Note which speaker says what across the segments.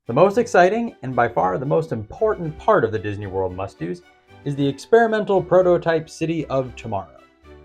Speaker 1: The most exciting and by far the most important part of the Disney World must-dos is the experimental prototype city of tomorrow.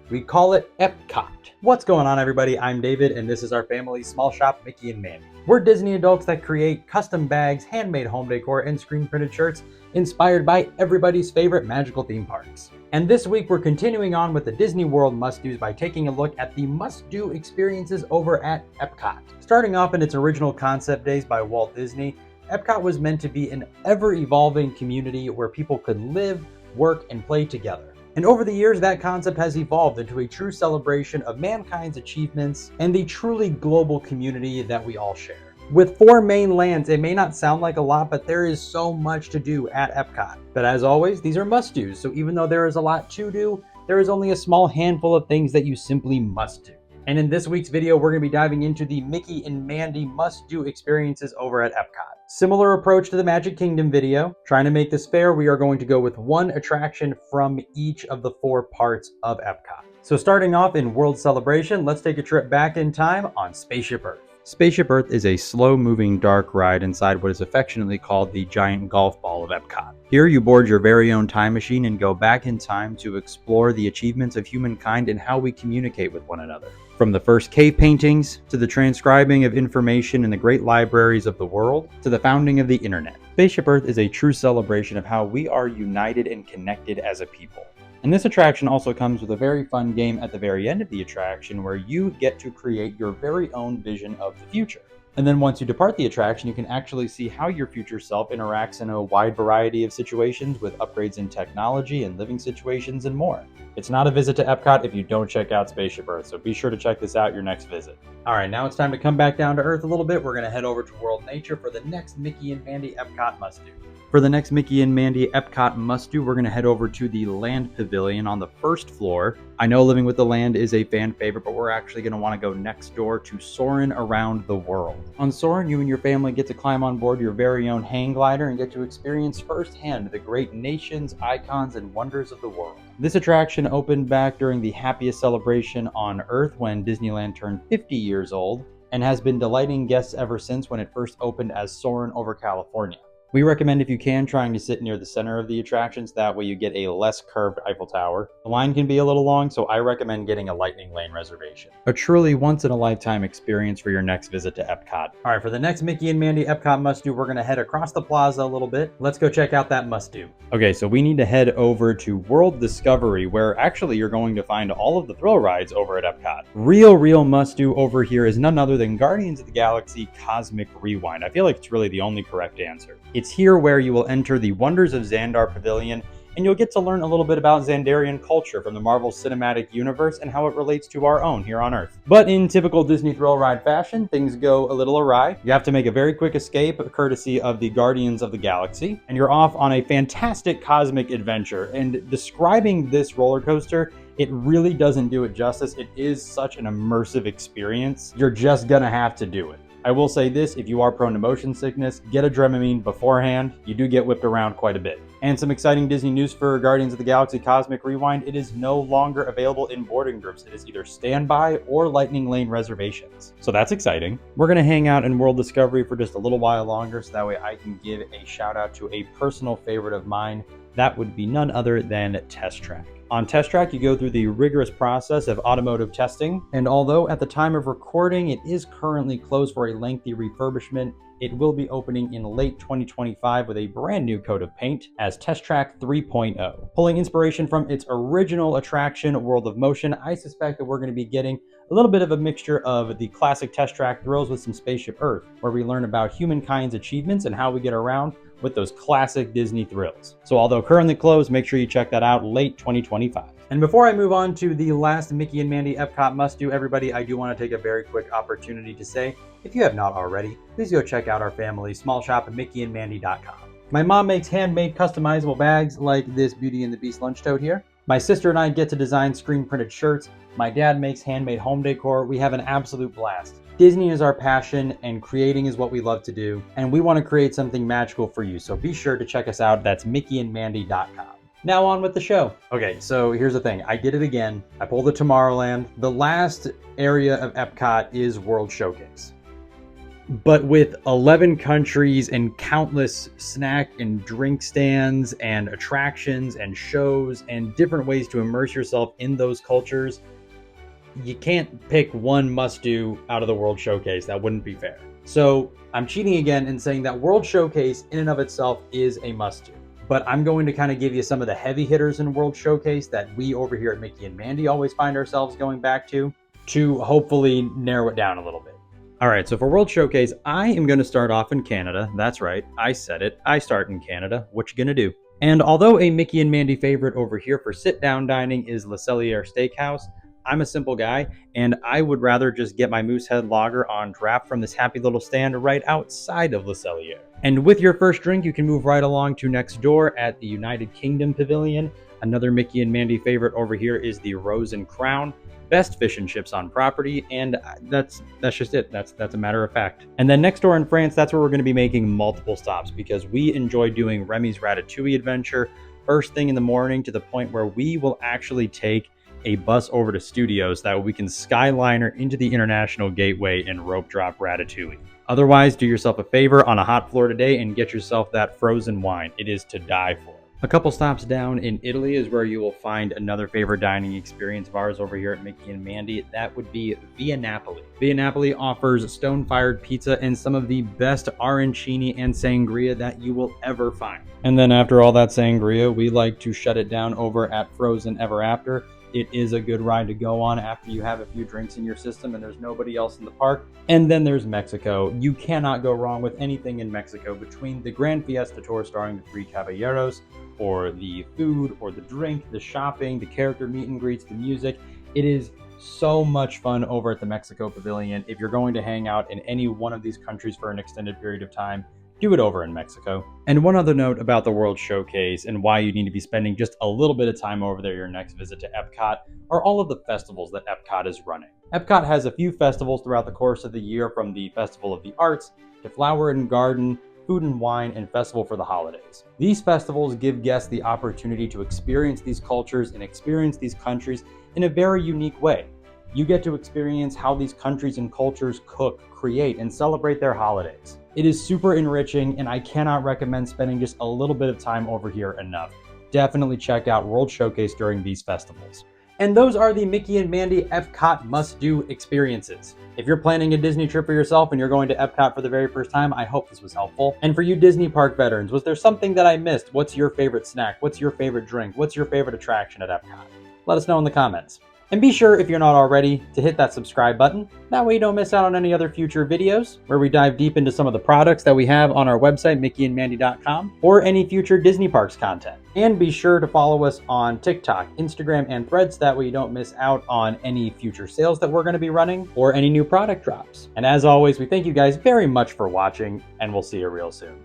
Speaker 1: We call it Epcot. What's going on, everybody? I'm David, and this is our family's small shop, Mickey and Mandy. We're Disney adults that create custom bags, handmade home decor, and screen-printed shirts inspired by everybody's favorite magical theme parks. And this week, we're continuing on with the Disney World must-dos by taking a look at the must-do experiences over at Epcot. Starting off in its original concept days by Walt Disney, Epcot was meant to be an ever-evolving community where people could live, work, and play together. And over the years, that concept has evolved into a true celebration of mankind's achievements and the truly global community that we all share. With 4 main lands, it may not sound like a lot, but there is so much to do at Epcot. But as always, these are must-dos, so even though there is a lot to do, there is only a small handful of things that you simply must do. And in this week's video, we're going to be diving into the Mickey and Mandy Must-Do experiences over at Epcot. Similar approach to the Magic Kingdom video. Trying to make this fair, we are going to go with one attraction from each of the 4 parts of Epcot. So starting off in World Celebration, let's take a trip back in time on Spaceship Earth. Spaceship Earth is a slow-moving dark ride inside what is affectionately called the giant golf ball of Epcot. Here you board your very own time machine and go back in time to explore the achievements of humankind and how we communicate with one another. From the first cave paintings, to the transcribing of information in the great libraries of the world, to the founding of the internet. Spaceship Earth is a true celebration of how we are united and connected as a people. And this attraction also comes with a very fun game at the very end of the attraction where you get to create your very own vision of the future. And then once you depart the attraction, you can actually see how your future self interacts in a wide variety of situations with upgrades in technology and living situations and more. It's not a visit to Epcot if you don't check out Spaceship Earth, so be sure to check this out your next visit. Alright, now it's time to come back down to Earth a little bit. We're going to head over to World Nature for the next Mickey and Mandy Epcot must-do. For the next Mickey and Mandy Epcot must-do, we're going to head over to the Land Pavilion on the first floor. I know Living with the Land is a fan favorite, but we're actually going to want to go next door to Soarin' Around the World. On Soarin', you and your family get to climb on board your very own hang glider and get to experience firsthand the great nations, icons, and wonders of the world. This attraction opened back during the happiest celebration on Earth when Disneyland turned 50 years old, and has been delighting guests ever since when it first opened as Soarin' over California. We recommend, if you can, trying to sit near the center of the attractions. That way you get a less curved Eiffel Tower. The line can be a little long, so I recommend getting a lightning lane reservation. A truly once-in-a-lifetime experience for your next visit to Epcot. All right, for the next Mickey and Mandy Epcot must-do, we're going to head across the plaza a little bit. Let's go check out that must-do. Okay, so we need to head over to World Discovery, where actually you're going to find all of the thrill rides over at Epcot. Real must-do over here is none other than Guardians of the Galaxy Cosmic Rewind. I feel like it's really the only correct answer. It's here where you will enter the Wonders of Xandar Pavilion, and you'll get to learn a little bit about Xandarian culture from the Marvel Cinematic Universe and how it relates to our own here on Earth. But in typical Disney thrill ride fashion, things go a little awry. You have to make a very quick escape, courtesy of the Guardians of the Galaxy, and you're off on a fantastic cosmic adventure. And describing this roller coaster, it really doesn't do it justice. It is such an immersive experience. You're just gonna have to do it. I will say this, if you are prone to motion sickness, get a Dramamine beforehand. You do get whipped around quite a bit. And some exciting Disney news for Guardians of the Galaxy Cosmic Rewind. It is no longer available in boarding groups. It is either standby or lightning lane reservations. So that's exciting. We're going to hang out in World Discovery for just a little while longer, so that way I can give a shout out to a personal favorite of mine. That would be none other than Test Track. On Test Track, you go through the rigorous process of automotive testing, and although at the time of recording it is currently closed for a lengthy refurbishment, it will be opening in late 2025 with a brand new coat of paint as Test Track 3.0. Pulling inspiration from its original attraction, World of Motion, I suspect that we're going to be getting a little bit of a mixture of the classic Test Track thrills with some Spaceship Earth, where we learn about humankind's achievements and how we get around with those classic Disney thrills. So although currently closed, make sure you check that out late 2025. And before I move on to the last Mickey and Mandy Epcot must-do, everybody, I do want to take a very quick opportunity to say, if you have not already, please go check out our family's small shop at mickeyandmandy.com. My mom makes handmade customizable bags like this Beauty and the Beast lunch tote here. My sister and I get to design screen-printed shirts. My dad makes handmade home decor. We have an absolute blast. Disney is our passion, and creating is what we love to do, and we want to create something magical for you, so be sure to check us out. That's mickeyandmandy.com. Now on with the show. Okay, so here's the thing. I did it again. I pulled the Tomorrowland. The last area of Epcot is World Showcase. but with 11 countries and countless snack and drink stands and attractions and shows and different ways to immerse yourself in those cultures, you can't pick one must-do out of the World Showcase. That wouldn't be fair. So I'm cheating again and saying that World Showcase in and of itself is a must-do. But I'm going to kind of give you some of the heavy hitters in World Showcase that we over here at Mickey and Mandy always find ourselves going back to hopefully narrow it down a little bit. All right, so for World Showcase, I am going to start off in Canada. That's right, I said it. I start in Canada. What you gonna do? And although a Mickey and Mandy favorite over here for sit-down dining is Le Cellier Steakhouse, I'm a simple guy, and I would rather just get my Moosehead Lager on draft from this happy little stand right outside of Le Cellier. And with your first drink, you can move right along to next door at the United Kingdom Pavilion. Another Mickey and Mandy favorite over here is the Rose and Crown. Best fish and chips on property, and that's just it. That's a matter of fact. And then next door in France, that's where we're going to be making multiple stops because we enjoy doing Remy's Ratatouille adventure first thing in the morning to the point where we will actually take a bus over to Studios that we can skyliner into the International Gateway and rope drop Ratatouille. Otherwise, do yourself a favor on a hot floor today and get yourself that frozen wine. It is to die for. A couple stops down in Italy is where you will find another favorite dining experience of ours over here at Mickey and Mandy. That would be Via Napoli. Via Napoli offers stone-fired pizza and some of the best arancini and sangria that you will ever find. And then after all that sangria, we like to shut it down over at Frozen Ever After. It is a good ride to go on after you have a few drinks in your system and there's nobody else in the park. And then there's Mexico. You cannot go wrong with anything in Mexico between the Grand Fiesta Tour starring the Three Caballeros, or the food, or the drink, the shopping, the character meet and greets, the music. It is so much fun over at the Mexico Pavilion. If you're going to hang out in any one of these countries for an extended period of time, do it over in Mexico. And one other note about the World Showcase and why you need to be spending just a little bit of time over there your next visit to Epcot are all of the festivals that Epcot is running. Epcot has a few festivals throughout the course of the year, from the Festival of the Arts to Flower and Garden, Food and Wine, and Festival for the Holidays. These festivals give guests the opportunity to experience these cultures and experience these countries in a very unique way. You get to experience how these countries and cultures cook, create, and celebrate their holidays. It is super enriching, and I cannot recommend spending just a little bit of time over here enough. Definitely check out World Showcase during these festivals. And those are the Mickey and Mandy Epcot must-do experiences. If you're planning a Disney trip for yourself and you're going to Epcot for the very first time, I hope this was helpful. And for you Disney park veterans, was there something that I missed? What's your favorite snack? What's your favorite drink? What's your favorite attraction at Epcot? Let us know in the comments. And be sure, if you're not already, to hit that subscribe button. That way you don't miss out on any other future videos where we dive deep into some of the products that we have on our website, mickeyandmandy.com, or any future Disney Parks content. And be sure to follow us on TikTok, Instagram, and Threads. That way you don't miss out on any future sales that we're going to be running or any new product drops. And as always, we thank you guys very much for watching, and we'll see you real soon.